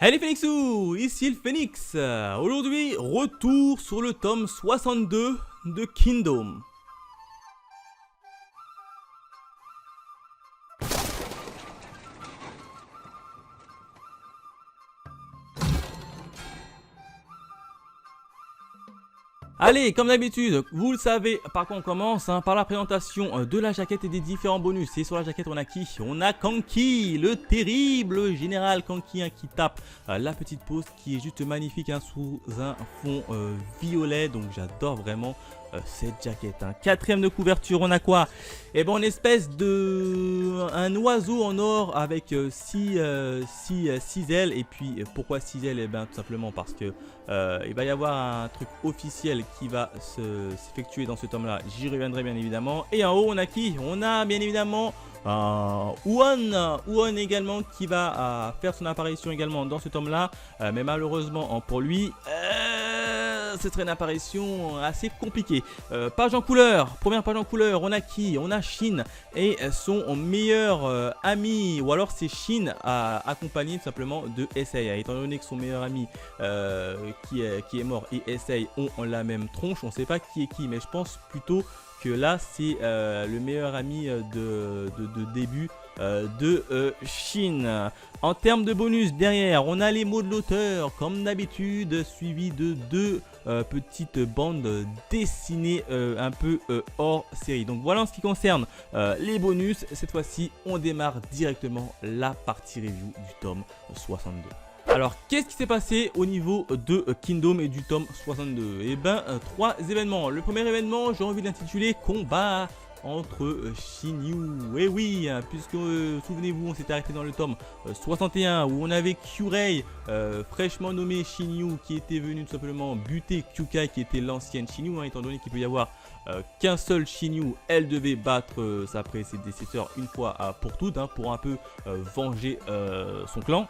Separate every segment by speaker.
Speaker 1: Allez Phoenixou, ici le Phoenix. Aujourd'hui, retour sur le tome 62 de Kingdom. Allez, comme d'habitude, vous le savez, par quoi on commence, par la présentation de la jaquette et des différents bonus. Et sur la jaquette, on a qui? On a Kanki, le terrible général Kanki, qui tape la petite pose, qui est juste magnifique sous un fond violet. Donc j'adore vraiment cette jaquette. Quatrième de couverture, on a quoi? Eh ben, une espèce de un oiseau en or avec 6 ailes. Et puis pourquoi 6 ailes? Eh ben, tout simplement parce que il va y avoir un truc officiel qui va s'effectuer dans ce tome là. J'y reviendrai bien évidemment. Et en haut, on a qui? On a bien évidemment Huon également, qui va faire son apparition également dans ce tome là, mais malheureusement pour lui ce serait une apparition assez compliquée. Page en couleur, première page en couleur, on a qui? On a Shin et son meilleur ami, ou alors c'est Shin accompagné tout simplement de Issei. Étant donné que son meilleur ami qui est mort et Issei ont la même tronche, on ne sait pas qui est qui, mais je pense plutôt que là c'est le meilleur ami de début de Shin. En termes de bonus, derrière on a les mots de l'auteur comme d'habitude, suivi de deux petites bandes dessinées un peu hors série. Donc voilà en ce qui concerne les bonus. Cette fois-ci on démarre directement la partie review du tome 62. Alors, qu'est-ce qui s'est passé au niveau de Kingdom et du tome 62? Eh ben, trois événements. Le premier événement, j'ai envie de l'intituler Combat entre Shinyu. Et oui, puisque souvenez-vous, on s'était arrêté dans le tome 61 où on avait Kyurei, fraîchement nommé Shinyu, qui était venu tout simplement buter Kyukai, qui était l'ancienne Shinyu, étant donné qu'il peut y avoir qu'un seul Shinyu. Elle devait battre sa prédécesseur une fois pour toutes, pour un peu venger son clan.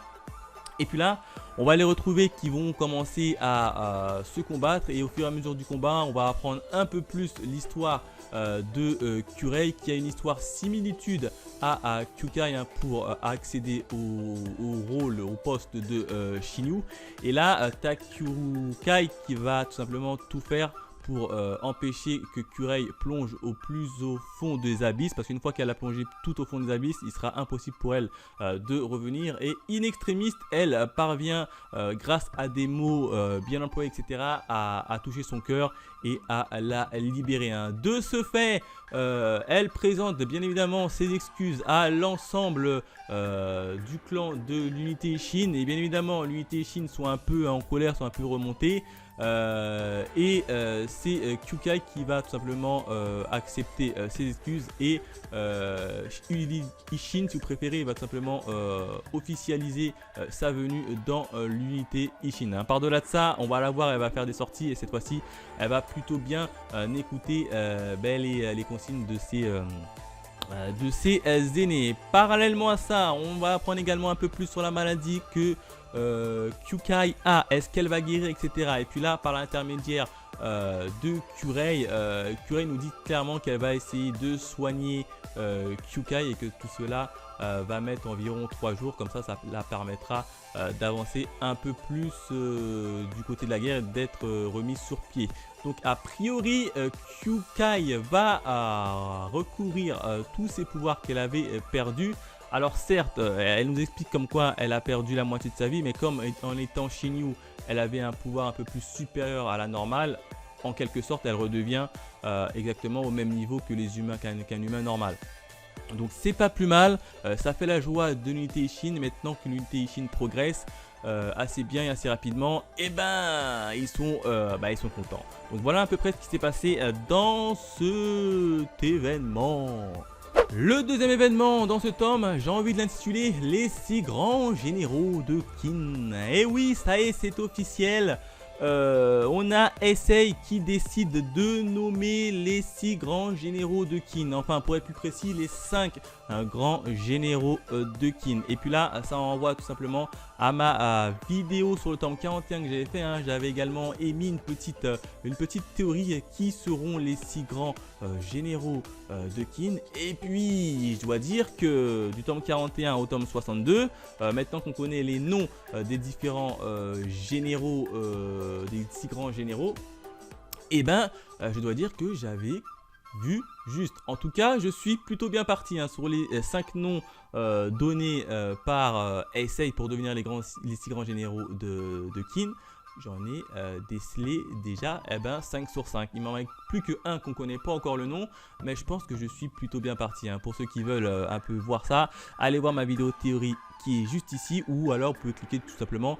Speaker 1: Et puis là, on va les retrouver qui vont commencer à se combattre, et au fur et à mesure du combat, on va apprendre un peu plus l'histoire de Kyurei, qui a une histoire similitude à Kyukai pour accéder au poste de Shinyu. Et là, t'as Kyukai qui va tout simplement tout faire pour empêcher que Kyurei plonge au plus au fond des abysses, parce qu'une fois qu'elle a plongé tout au fond des abysses, il sera impossible pour elle de revenir. Et in extremis, elle parvient grâce à des mots bien employés, etc., à toucher son cœur et à la libérer. De ce fait, elle présente bien évidemment ses excuses à l'ensemble du clan de l'unité Ishin, et bien évidemment l'unité Ishin sont un peu en colère, sont un peu remontés. C'est Kyukai qui va tout simplement accepter ses excuses, et Ishin, si vous préférez, va tout simplement officialiser sa venue dans l'unité Ishin. Par-delà de ça, on va la voir, elle va faire des sorties, et cette fois-ci, elle va plutôt bien écouter les consignes de ses aînés. Parallèlement à ça, on va apprendre également un peu plus sur la maladie que Kyukai a, est-ce qu'elle va guérir, etc. Et puis là, par l'intermédiaire de Kyurei, Kyurei nous dit clairement qu'elle va essayer de soigner Kyukai, et que tout cela va mettre environ 3 jours. Comme ça la permettra d'avancer un peu plus du côté de la guerre et d'être remise sur pied. Donc a priori, Kyukai va recourir tous ses pouvoirs qu'elle avait perdus. Alors certes, elle nous explique comme quoi elle a perdu la moitié de sa vie, mais comme en étant Shinyu, elle avait un pouvoir un peu plus supérieur à la normale, en quelque sorte elle redevient exactement au même niveau que les humains, qu'un humain normal. Donc c'est pas plus mal, ça fait la joie de l'unité Ishin. Maintenant que l'unité Ishin progresse assez bien et assez rapidement, et ben ils sont contents. Donc voilà à peu près ce qui s'est passé dans cet événement. Le deuxième événement dans ce tome, j'ai envie de l'intituler Les 6 grands généraux de Qin. Et oui, ça y est, c'est officiel. On a Issei qui décide de nommer les 6 grands généraux de Qin. Enfin, pour être plus précis, les 5 grands généraux de Qin. Et puis là, ça envoie tout simplement à ma vidéo sur le tome 41 que j'avais fait, hein, j'avais également émis une petite théorie qui seront les 6 grands généraux de Kin. Et puis je dois dire que du tome 41 au tome 62, maintenant qu'on connaît les noms des différents généraux, des 6 grands généraux, et ben je dois dire que j'avais vu juste. En tout cas, je suis plutôt bien parti, hein, sur les 5 noms donnés par Heisei pour devenir les 6 grands généraux de Kin. J'en ai décelé déjà 5 sur 5. Il m'en manque plus que un qu'on ne connaît pas encore le nom, mais je pense que je suis plutôt bien parti, hein. Pour ceux qui veulent un peu voir ça, allez voir ma vidéo théorie qui est juste ici, ou alors vous pouvez cliquer tout simplement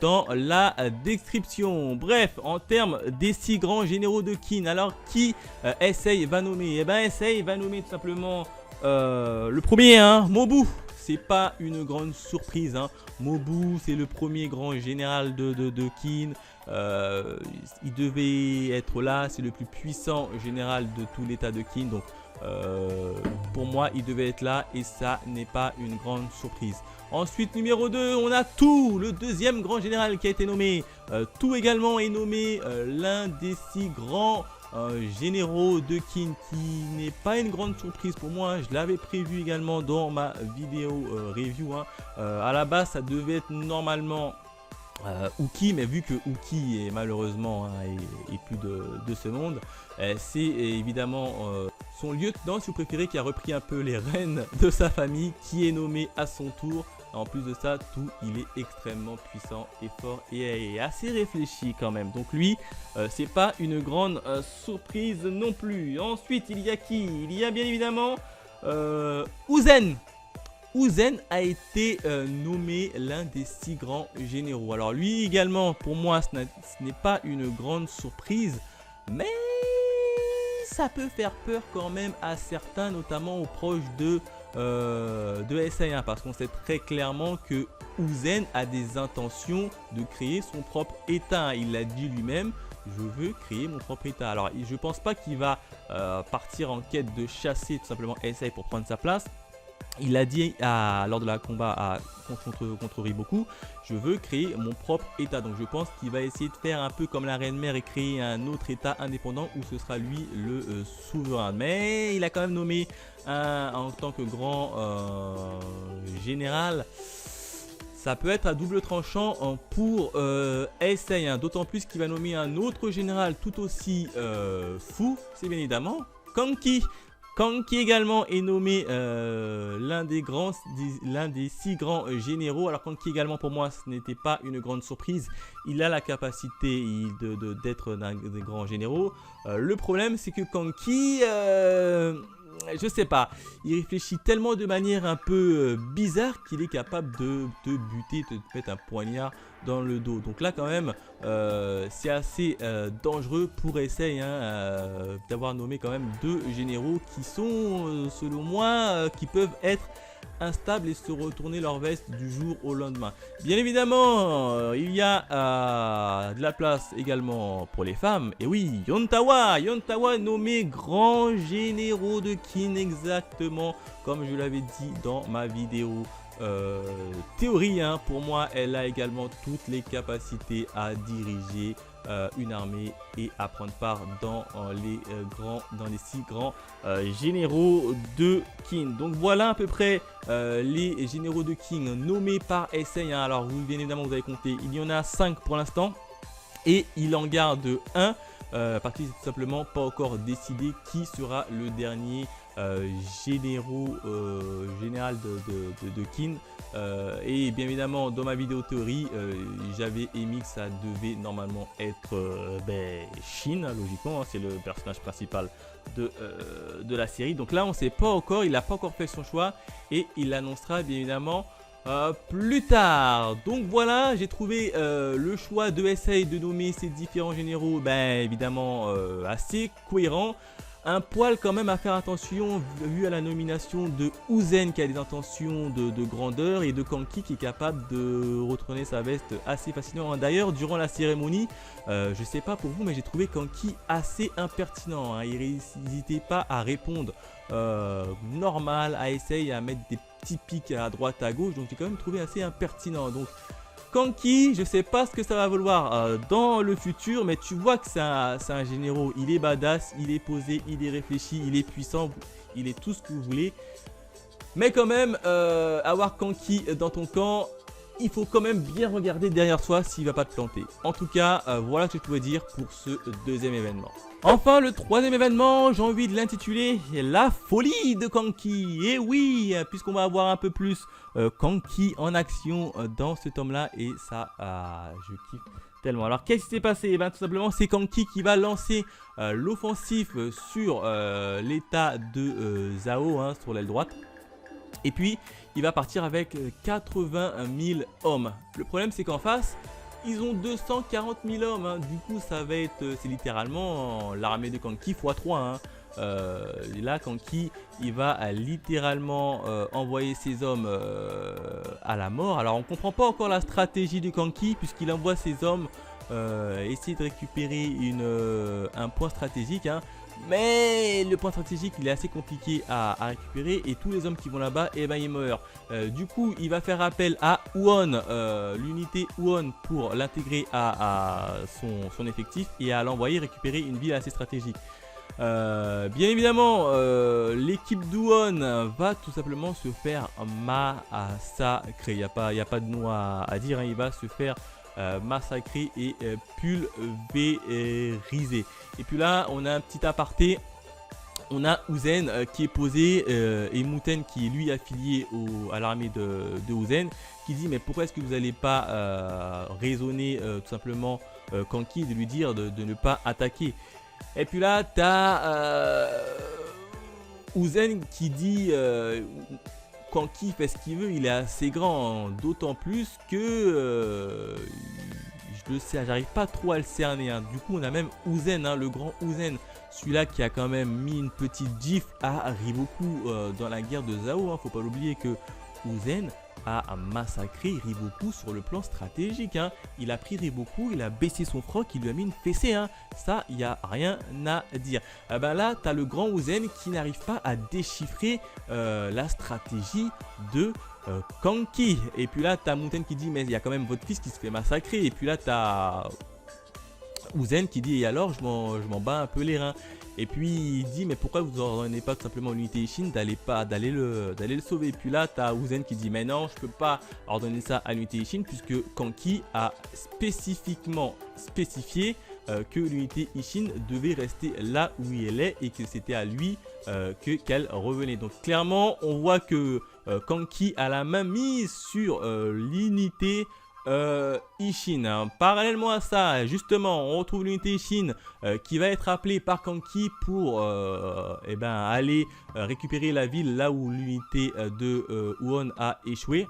Speaker 1: dans la description. Bref, en termes des 6 grands généraux de Kin, alors qui Heisei va nommer? Eh ben Heisei va nommer tout simplement le premier, hein, Mobu. C'est pas une grande surprise, hein. Mobu, c'est le premier grand général de Kin. Il devait être là, c'est le plus puissant général de tout l'état de Kin. Donc pour moi, il devait être là et ça n'est pas une grande surprise. Ensuite, numéro 2, on a Tout, le deuxième grand général qui a été nommé. Tout également est nommé l'un des 6 grands généraux de Kin, qui n'est pas une grande surprise pour moi. Je l'avais prévu également dans ma vidéo review, hein. À la base, ça devait être normalement Uki, mais vu que Uki est malheureusement, hein, est plus de ce monde, c'est évidemment son lieutenant, si vous préférez, qui a repris un peu les rênes de sa famille, qui est nommé à son tour. En plus de ça, Tout, il est extrêmement puissant et fort et assez réfléchi quand même. Donc lui, c'est pas une grande surprise non plus. Ensuite, il y a qui? Il y a bien évidemment Uzen. Uzen a été nommé l'un des 6 grands généraux. Alors lui également, pour moi, ce n'est pas une grande surprise, mais ça peut faire peur quand même à certains, notamment aux proches de Heisei, hein, parce qu'on sait très clairement que Uzen a des intentions de créer son propre état. Il l'a dit lui-même, je veux créer mon propre état. Alors je pense pas qu'il va partir en quête de chasser tout simplement Heisei pour prendre sa place. Il a dit lors de la combat contre Riboku, je veux créer mon propre état. Donc je pense qu'il va essayer de faire un peu comme la reine mère et créer un autre état indépendant où ce sera lui le souverain. Mais il a quand même nommé en tant que grand général. Ça peut être à double tranchant pour Heisei, hein, d'autant plus qu'il va nommer un autre général tout aussi fou, c'est bien évidemment Kanki. Kanki également est nommé l'un des 6 grands généraux. Alors Kanki également, pour moi, ce n'était pas une grande surprise. Il a la capacité d'être des grands généraux. Le problème, c'est que Kanki, je sais pas, il réfléchit tellement de manière un peu bizarre qu'il est capable de te buter, de te mettre un poignard dans le dos. Donc là quand même, c'est assez dangereux pour Heisei, hein, d'avoir nommé quand même 2 généraux qui sont, selon moi, qui peuvent être instables et se retourner leur veste du jour au lendemain. Bien évidemment, il y a de la place également pour les femmes. Et oui, Yontawa nommé grand généraux de Kin, exactement comme je l'avais dit dans ma vidéo théorie, hein. Pour moi, elle a également toutes les capacités à diriger une armée et à prendre part dans les 6 grands généraux de Kin. Donc voilà à peu près les généraux de Kin nommés par Heisei, hein. Alors bien évidemment vous avez compté, il y en a 5 pour l'instant et il en garde un parce qu'il n'est tout simplement pas encore décidé qui sera le dernier général de Kin. Et bien évidemment dans ma vidéo théorie, j'avais émis que ça devait normalement être Shin, logiquement, hein, c'est le personnage principal de la série. Donc là on ne sait pas encore, il n'a pas encore fait son choix et il l'annoncera bien évidemment plus tard. Donc voilà, j'ai trouvé le choix de Heisei de nommer ces différents généraux évidemment assez cohérent. un poil quand même à faire attention vu à la nomination de Uzen qui a des intentions de grandeur et de Kanki qui est capable de retourner sa veste assez facilement. D'ailleurs durant la cérémonie, je sais pas pour vous mais j'ai trouvé Kanki assez impertinent, hein. Il n'hésitait pas à répondre normal, à essayer à mettre des petits pics à droite à gauche, donc j'ai quand même trouvé assez impertinent. Donc Kanki, je sais pas ce que ça va vouloir dans le futur, mais tu vois que c'est un généraux. Il est badass, il est posé, il est réfléchi, il est puissant, il est tout ce que vous voulez. Mais quand même, avoir Kanki dans ton camp, il faut quand même bien regarder derrière toi s'il va pas te planter. En tout cas, voilà ce que je pouvais dire pour ce deuxième événement. Enfin, le troisième événement, j'ai envie de l'intituler La folie de Kanki. Et oui, puisqu'on va avoir un peu plus Kanki en action dans ce tome-là. Et ça, je kiffe tellement. Alors, qu'est-ce qui s'est passé? Eh bien, tout simplement, c'est Kanki qui va lancer l'offensif sur l'état de Zhao, hein, sur l'aile droite. Et puis, il va partir avec 80 000 hommes. Le problème, c'est qu'en face, ils ont 240 000 hommes. Hein. Du coup, ça va être, c'est littéralement l'armée de Kanki x3. Hein. Là, Kanki, il va littéralement envoyer ses hommes à la mort. Alors, on ne comprend pas encore la stratégie de Kanki, puisqu'il envoie ses hommes essayer de récupérer un point stratégique. Hein. Mais le point stratégique il est assez compliqué à récupérer et tous les hommes qui vont là-bas, eh ben, ils meurent. Du coup, il va faire appel à Huon, l'unité Huon pour l'intégrer à son effectif et à l'envoyer récupérer une ville assez stratégique. Bien évidemment, l'équipe d'Huon va tout simplement se faire massacrer. Il n'y a pas de nom à dire, hein. Il va se faire massacré et pulvérisé. Et puis là on a un petit aparté, on a Uzen qui est posé et Muten qui est lui affilié à l'armée de Uzen qui dit mais pourquoi est-ce que vous n'allez pas raisonner tout simplement Kanki de lui dire de ne pas attaquer. Et puis là tu as Uzen qui dit Kanki fait ce qu'il veut, il est assez grand, hein. D'autant plus que je le sais, j'arrive pas trop à le cerner. Hein. Du coup, on a même Uzen, hein, le grand Uzen, celui-là qui a quand même mis une petite gifle à Riboku dans la guerre de Zhao. Hein. Faut pas l'oublier que Uzen a massacré Riboku sur le plan stratégique. Hein. Il a pris Riboku, il a baissé son froc, il lui a mis une fessée. Hein. Ça, il n'y a rien à dire. Ben là, tu as le grand Uzen qui n'arrive pas à déchiffrer la stratégie de Kanki. Et puis là, tu as Muten qui dit mais il y a quand même votre fils qui se fait massacrer. Et puis là, tu as Uzen qui dit et alors je m'en bats un peu les reins. Et puis il dit mais pourquoi vous n'ordonnez pas tout simplement l'unité Ishin d'aller le sauver. Et puis là tu as Uzen qui dit mais non, je peux pas ordonner ça à l'unité Ishin puisque Kanki a spécifiquement spécifié que l'unité Ishin devait rester là où elle est et que c'était à lui qu'elle revenait. Donc clairement on voit que Kanki a la main mise sur l'unité Ishin. Hein. Parallèlement à ça, justement, on retrouve l'unité Ishin qui va être appelée par Kanki pour aller récupérer la ville là où l'unité de Huon a échoué.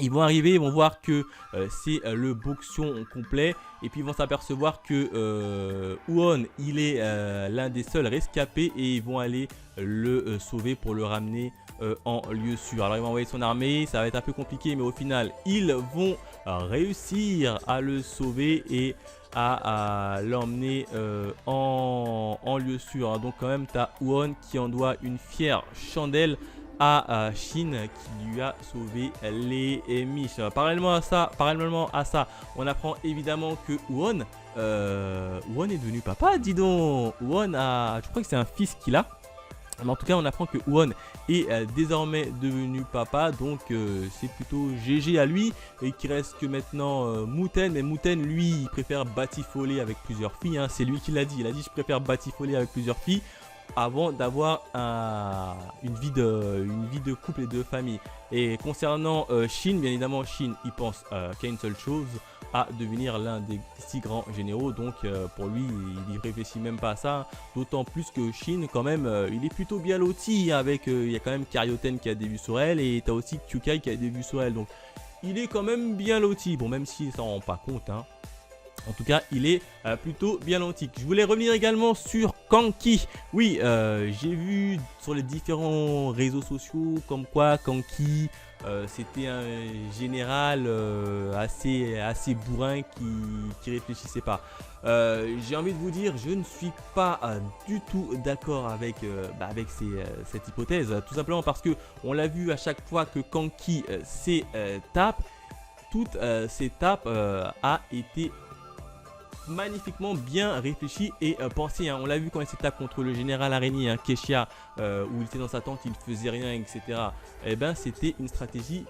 Speaker 1: Ils vont arriver, ils vont voir que c'est le boxon complet et puis ils vont s'apercevoir que Huon il est l'un des seuls rescapés et ils vont aller le sauver pour le ramener en lieu sûr. Alors ils vont envoyer son armée, ça va être un peu compliqué mais au final ils vont réussir à le sauver et à l'emmener en lieu sûr. Hein. Donc quand même tu as Huon qui en doit une fière chandelle à Shin qui lui a sauvé les miches. Parallèlement à ça, on apprend évidemment que Huon est devenu papa, dis donc. Huon a, je crois que c'est un fils qu'il a. Mais en tout cas, on apprend que Huon est désormais devenu papa, donc c'est plutôt GG à lui. Et qu'il reste que maintenant Muten. Mais Muten, lui, il préfère batifoler avec plusieurs filles. Hein. C'est lui qui l'a dit. Il a dit je préfère batifoler avec plusieurs filles avant d'avoir une vie de couple et de famille. Et concernant Shin, bien évidemment, Shin, il pense qu'à une seule chose, à devenir l'un des 6 grands généraux. Donc pour lui, il ne réfléchit même pas à ça. D'autant plus que Shin, quand même, il est plutôt bien loti. Avec, il y a quand même Karyoten qui a des vues sur elle et tu as aussi Kyukai qui a des vues sur elle. Donc il est quand même bien loti. Bon, même s'il s'en rend pas compte. Hein. En tout cas, il est plutôt bien antique. Je voulais revenir également sur Kanki. Oui, j'ai vu sur les différents réseaux sociaux comme quoi Kanki, c'était un général assez bourrin qui réfléchissait pas. J'ai envie de vous dire, je ne suis pas du tout d'accord avec cette hypothèse. Tout simplement parce que on l'a vu à chaque fois que Kanki tape, toutes ces tapes a été magnifiquement bien réfléchi et pensé. On l'a vu quand il s'est tapé contre le général araignée, Keshia, où il était dans sa tente, il ne faisait rien, etc. Et ben c'était une stratégie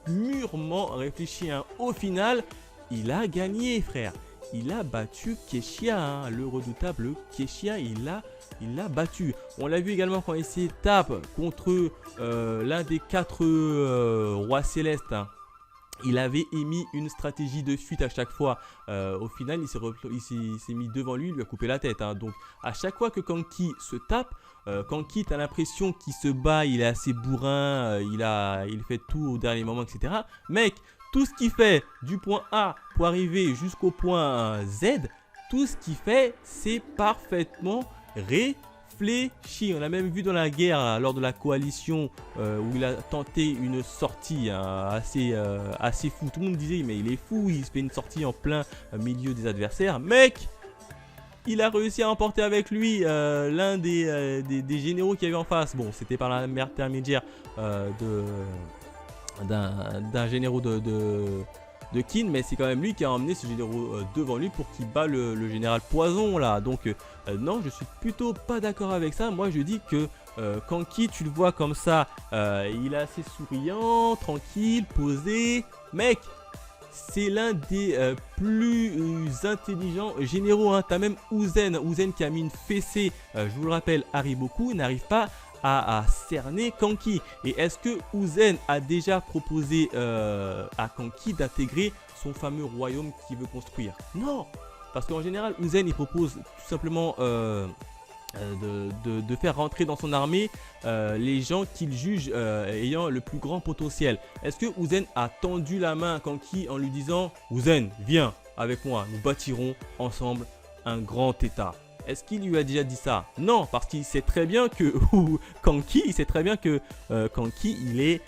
Speaker 1: mûrement réfléchie. Au final, il a gagné, frère. Il a battu Keshia, le redoutable Keshia, il l'a battu. On l'a vu également quand il s'est tapé contre l'un des 4 rois célestes. Il avait émis une stratégie de fuite à chaque fois. Au final, il s'est mis devant lui, il lui a coupé la tête. Donc, à chaque fois que Kanki se tape, Kanki, tu as l'impression qu'il se bat, il est assez bourrin, il fait tout au dernier moment, etc. Mec, tout ce qu'il fait du point A pour arriver jusqu'au point Z, tout ce qu'il fait, c'est parfaitement réfléchi. On a même vu dans la guerre lors de la coalition où il a tenté une sortie assez fou. Tout le monde disait mais il est fou, il se fait une sortie en plein milieu des adversaires. Mec, il a réussi à emporter avec lui l'un des généraux qu'il y avait en face. Bon, c'était par l'intermédiaire d'un généraux de Kin, mais c'est quand même lui qui a emmené ce généraux devant lui pour qu'il bat le général Poison là. Donc non, je suis plutôt pas d'accord avec ça. Moi je dis que Kanki, tu le vois comme ça, il est assez souriant, tranquille, posé. Mec, c'est l'un des plus intelligents généraux. T'as même Uzen qui a mis une fessée, je vous le rappelle, Hariboku n'arrive pas à cerner Kanki. Et est-ce que Uzen a déjà proposé à Kanki d'intégrer son fameux royaume qu'il veut construire? Non, parce qu'en général Uzen il propose tout simplement de faire rentrer dans son armée les gens qu'il juge ayant le plus grand potentiel. Est-ce que Uzen a tendu la main à Kanki en lui disant Uzen, viens avec moi, nous bâtirons ensemble un grand état? Est-ce qu'il lui a déjà dit ça? Non, parce qu'il sait très bien que Kanki, il est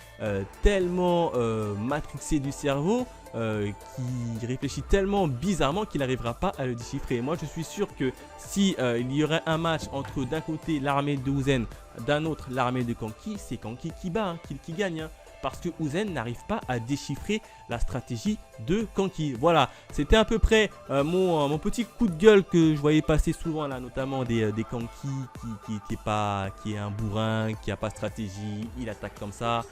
Speaker 1: tellement matrixé du cerveau, qui réfléchit tellement bizarrement qu'il n'arrivera pas à le déchiffrer. Moi, je suis sûr que si il y aurait un match entre d'un côté l'armée de Uzen, d'un autre l'armée de Kanki, c'est Kanki qui bat, qui gagne. Parce que Uzen n'arrive pas à déchiffrer la stratégie de Kanki. Voilà, c'était à peu près mon petit coup de gueule que je voyais passer souvent là, notamment des Kanki qui est un bourrin, qui n'a pas de stratégie, il attaque comme ça.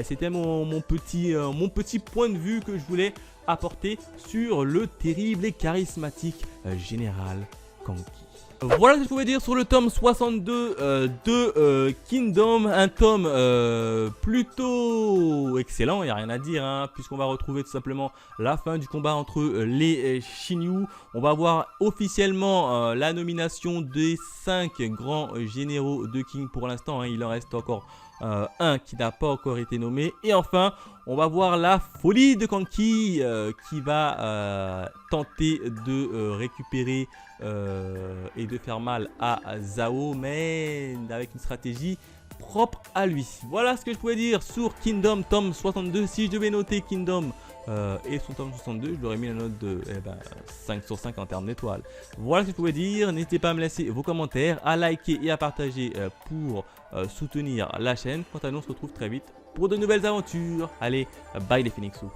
Speaker 1: C'était mon petit point de vue que je voulais apporter sur le terrible et charismatique général Kanki. Voilà ce que je pouvais dire sur le tome 62 de Kingdom, un tome plutôt excellent, il n'y a rien à dire, puisqu'on va retrouver tout simplement la fin du combat entre les Shinyu. On va voir officiellement la nomination des 5 grands généraux de King pour l'instant, il en reste encore un qui n'a pas encore été nommé. Et enfin, on va voir la folie de Kanki qui va tenter de récupérer et de faire mal à Zao, mais avec une stratégie propre à lui. Voilà ce que je pouvais dire sur Kingdom tome 62. Si je devais noter Kingdom et son tome 62, je lui aurais mis la note de 5 sur 5 en termes d'étoiles. Voilà ce que je pouvais dire. N'hésitez pas à me laisser vos commentaires, à liker et à partager pour soutenir la chaîne. Quant à nous, on se retrouve très vite pour de nouvelles aventures. Allez, bye les Phoenixous.